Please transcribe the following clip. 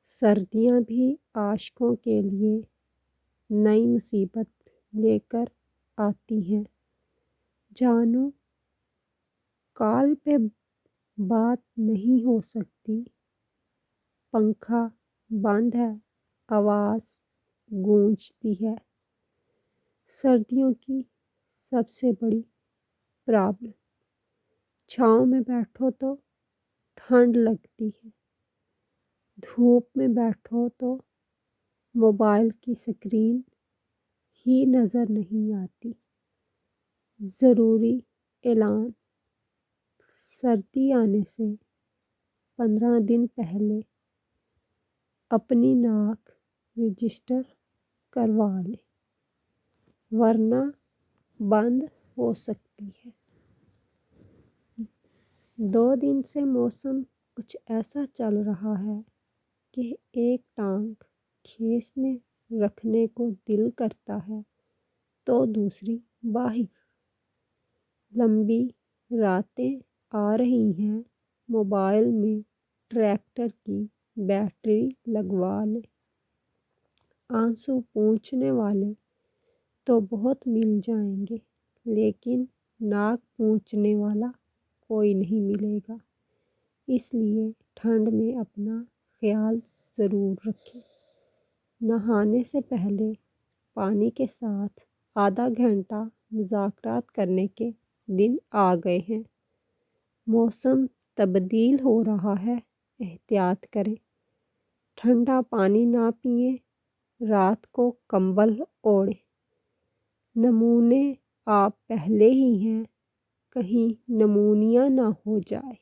سردیاں بھی عاشقوں کے لیے نئی مصیبت لے کر آتی ہیں۔ جانو کال پہ بات نہیں ہو سکتی، پنکھا بند ہے آواز گونجتی ہے۔ سردیوں کی سب سے بڑی پرابلم، چھاؤں میں بیٹھو تو ٹھنڈ لگتی ہے، دھوپ میں بیٹھو تو موبائل کی سکرین ہی نظر نہیں آتی۔ ضروری اعلان، سردی آنے سے 15 دن پہلے اپنی ناک رجسٹر کروا لیں، ورنہ بند ہو سکتی ہے۔ 2 دن سے موسم کچھ ایسا چل رہا ہے کہ ایک ٹانگ کھیس میں رکھنے کو دل کرتا ہے تو دوسری باہر۔ لمبی راتیں آ رہی ہیں، موبائل میں ٹریکٹر کی بیٹری لگوا لیں۔ آنسو پوچھنے والے تو بہت مل جائیں گے، لیکن ناک پوچھنے والا کوئی نہیں ملے گا، اس لیے ٹھنڈ میں اپنا خیال ضرور رکھیں۔ نہانے سے پہلے پانی کے ساتھ آدھا گھنٹہ مذاکرات کرنے کے دن آ گئے ہیں۔ موسم تبدیل ہو رہا ہے، احتیاط کریں، ٹھنڈا پانی نہ پئیں، رات کو کمبل اوڑھیں۔ نمونے آپ پہلے ہی ہیں، کہیں نمونیا نہ ہو جائے۔